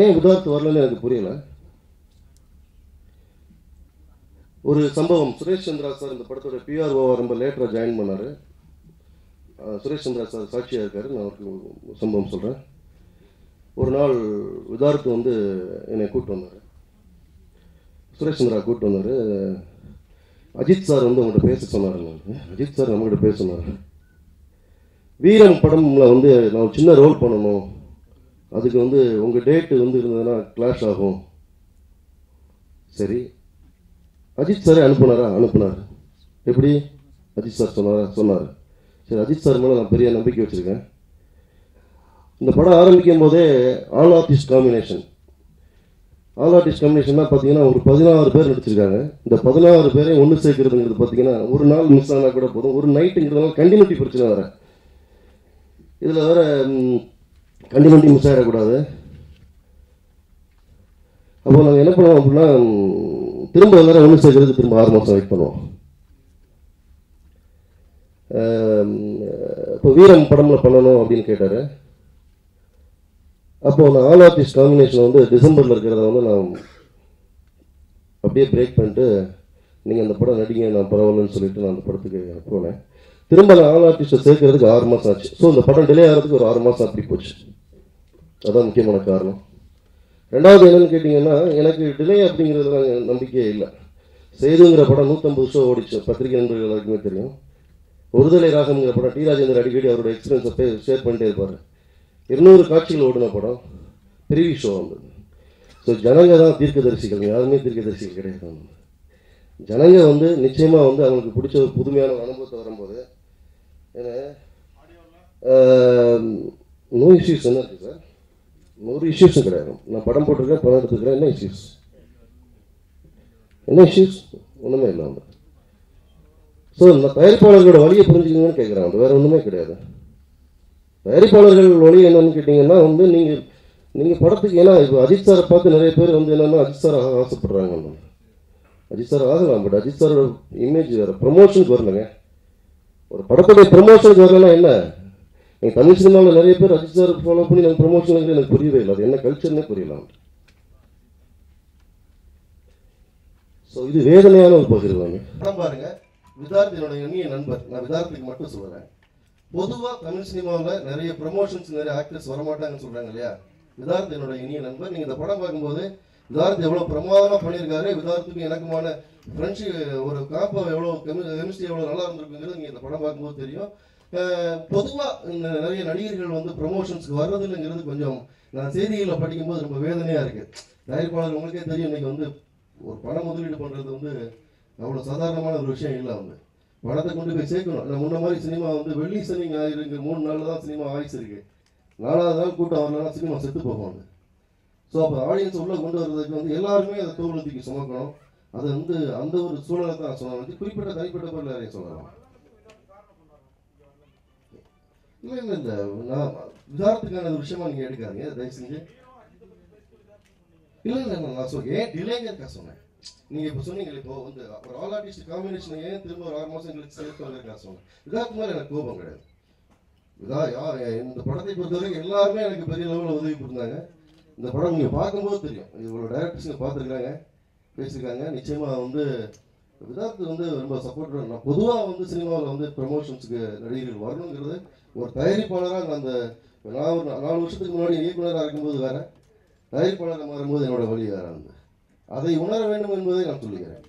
ஏன் விதார்த் வரலன்னு எனக்கு புரியல. ஒரு சம்பவம், சுரேஷ் சந்திரா சார் இந்த படத்தோட பிஆர்ஓவை ரொம்ப லேட்டராக ஜாயின் பண்ணார். சுரேஷ் சந்திரா சார் சாட்சியாக இருக்கார். நான் அவருக்கு சம்பவம் சொல்கிறேன். ஒரு நாள் விதார்த் வந்து என்னை கூப்பிட்டு வந்தார், சுரேஷ் சந்திரா கூப்பிட்டு வந்தார். அஜித் சார் வந்து உங்கள்கிட்ட பேச சொன்னார். அஜித் சார் நம்மகிட்ட பேச சொன்னார். வீரம் படம்ல வந்து நான் சின்ன ரோல் பண்ணணும், அதுக்கு வந்து உங்கள் டேட்டு வந்து இருந்ததுன்னா கிளாஷ் ஆகும். சரி, அஜித் சாரே அனுப்புனார். எப்படி அஜித் சார் சொன்னார். சரி, அஜித் சார் மேலே நான் பெரிய நம்பிக்கை வச்சுருக்கேன். இந்த படம் ஆரம்பிக்கும் போதே ஆல் ஆர்டிஸ்ட் காம்பினேஷன் பார்த்தீங்கன்னா ஒரு 16 பேர் நடிச்சிருக்காங்க. இந்த 16 பேரையும் ஒன்று சேர்க்கறதுங்கிறது பார்த்தீங்கன்னா ஒரு நாள் மிஸ் ஆனால் கூட போதும், ஒரு நைட்டுங்கிறதுனால கண்டினியூட்டி பிரச்சனை வேறு. இதில் வேறு கண்டினியூட்டி மிஸ் ஆகிடக்கூடாது. அப்போ நாங்கள் என்ன பண்ணுவோம் அப்படின்னா, திரும்ப எல்லாரும் ஒன்று சேர்க்கறதுக்கு திரும்ப 6 மாதம் வெயிட் பண்ணுவோம். இப்போ வீரம் படமில் பண்ணணும் அப்படின்னு கேட்டார். அப்போது நான் ஆல் ஆர்டிஸ்ட் காம்பினேஷன் வந்து டிசம்பரில் இருக்கிறத வந்து நான் அப்படியே பிரேக் பண்ணிட்டு, நீங்கள் அந்த படம் நடிங்க, நான் பரவாயில்லன்னு சொல்லிட்டு நான் அந்த படத்துக்கு போனேன். திரும்ப நான் ஆல் ஆர்டிஸ்ட்டை சேர்க்கறதுக்கு 6 மாதம் ஆச்சு. ஸோ இந்த படம் டிலே ஆகிறதுக்கு ஒரு 6 மாதம் அப்படி போச்சு. அதுதான் முக்கியமான காரணம். ரெண்டாவது என்னென்னு கேட்டிங்கன்னா, எனக்கு டிலே அப்படிங்கிறதுல நம்பிக்கையே இல்லை. சேதுங்கிற படம் 150 ஷோ ஓடிச்சு, பத்திரிகை நண்பர்கள் எல்லாருக்குமே தெரியும். ஒருதலை ராகம்ங்கிற படம் டி ராஜேந்தர் அடிக்கடி அவரோட எக்ஸ்பீரியன்ஸை ஷேர் பண்ணிட்டே இருப்பார். 200 காட்சிகள் ஓடின படம், பெரிய ஷோ வந்தது. ஸோ ஜனங்க தான் தீர்க்கதரிசிகள், யாருமே தீர்க்கதரிசிகள் கிடையாது. ஜனங்க வந்து நிச்சயமாக வந்து அவங்களுக்கு பிடிச்ச ஒரு புதுமையான ஒரு அனுபவத்தை வரும்போது, ஏன்னா நோ இஷ்யூஸ் என்ன இருக்குது சார், ஒரு இஷ்யூஸும் கிடையாது. நான் படம் போட்டிருக்கேன், படம் எடுத்துக்கிறேன், என்ன இஷ்யூஸ் ஒன்றுமே இல்லை. வந்து ஸோ இந்த தயாரிப்பாளர்களோட வழியை புரிஞ்சுக்கணும்னு கேட்குறேன். அது வேறு ஒன்றுமே கிடையாது. தயாரிப்பாளர்கள் வழி என்னன்னு கேட்டிங்கன்னா வந்து நீங்கள் படத்துக்கு, ஏன்னா இப்போ அஜித் சாரை பார்த்து நிறைய பேர் வந்து என்னென்னா அஜித் சார் ஆசைப்படுறாங்க. அஜித் சார் ஆகலாம், பட் அஜித் சாரோட இமேஜ் வேறு, ப்ரமோஷனுக்கு வரலங்க. ஒரு படத்துடைய ப்ரமோஷனுக்கு வரலன்னா என்ன, நீங்கள் தமிழ் சினிமாவில் நிறைய பேர் அஜித் சார் ஃபாலோ பண்ணி எனக்கு ப்ரமோஷனுக்கு எனக்கு புரியவே இல்லை. அது என்ன கல்ச்சர்னே புரியலாம். ஸோ இது வேதனையான ஒரு பகிர்வாங்க. படம் பாருங்க, விதார்த் என்னுடைய இனிய நண்பர். நான் விதார்த்துக்கு மட்டும் சொல்கிறேன். பொதுவாக தமிழ் சினிமாவில் நிறைய ப்ரமோஷன்ஸ், நிறைய ஆக்டர்ஸ் வரமாட்டாங்கன்னு சொல்கிறாங்க இல்லையா. விதார்த் என்னோட இனிய நண்பர். நீங்கள் இந்த படம் பார்க்கும்போது விதார்த் எவ்வளோ பிரமாதமாக பண்ணியிருக்காரு, விதார்த்துக்கு எனக்குமான ஃப்ரெண்ட்ஷிப், ஒரு காப்பா எவ்வளோ கெமிஸ்ட்ரி எவ்வளோ நல்லா இருந்திருக்குங்கிறது நீங்கள் இந்த படம் பார்க்கும்போது தெரியும். பொதுவாக நிறைய நடிகர்கள் வந்து ப்ரமோஷன்ஸ்க்கு வர்றதில்லைங்கிறது கொஞ்சம் நான் செய்திகளில் படிக்கும்போது ரொம்ப வேதனையாக இருக்குது. தயாரிப்பாளர் உங்களுக்கே தெரியும், இன்றைக்கி வந்து ஒரு படம் முதலீடு பண்ணுறது வந்து அவ்வளோ சாதாரணமான ஒரு விஷயம் இல்லை. வந்து படத்தை கொண்டு போய் சேர்க்கணும். நான் முன்ன மாதிரி சினிமா வந்து வெள்ளி சனி ஞாயிறுங்கிற 3 நாளில் தான் சினிமா ஆயுசு இருக்குது. 4வது நாள் கூட்டம் வரலன்னா சினிமா செத்து போவாங்க. ஸோ அப்போ ஆடியன்ஸ் உள்ளே கொண்டு வர்றதுக்கு வந்து எல்லாருமே அதை தோல்விக்கு சுமக்கணும். அது வந்து அந்த ஒரு சூழலை தான் நான் சொல்லணும். குறிப்பிட்ட தனிப்பட்ட பொருள் யாரையும் சொல்லலாம். இல்லை நான் விசாரத்துக்கான விஷயமா நீங்கள் எடுக்காதீங்க தயவு செஞ்சு. இல்லை நான் சொல்லுங்க, ஏன் டிலேங்கிறதுக்காக சொன்னேன். நீங்கள் இப்போ சொன்னீங்களே, இப்போ வந்து ஒரு ஆல் ஆர்டிஸ்ட் காம்பினேஷன் ஏன் திரும்ப ஒரு 6 மாதம் எங்களுக்கு சேர்த்துக்காக சொன்னேன். விதார்த்து மாதிரி எனக்கு கோபம் கிடையாது. இந்த படத்தை பொறுத்தவரைக்கும் எல்லாருமே எனக்கு பெரிய லெவலில் உதவி கொடுத்தாங்க. இந்த படம் நீங்கள் பார்க்கும்போது தெரியும், இவ்வளோ டைரக்டர்ஸுங்க பார்த்துருக்காங்க, பேசியிருக்காங்க. நிச்சயமாக வந்து விதார்த்து வந்து ரொம்ப சப்போர்ட். நான் பொதுவாக வந்து சினிமாவில் வந்து ப்ரமோஷன்ஸுக்கு நடிகர்கள் வரணுங்கிறது ஒரு தயாரிப்பாளராக நான் ஒரு 4 வருஷத்துக்கு முன்னாடி இயக்குநராக இருக்கும்போது வேறு, தயாரிப்பாளராக மாறும்போது என்னோட வழி வேறு. அதை உணர வேண்டும் என்பதை நான் சொல்லுகிறேன்.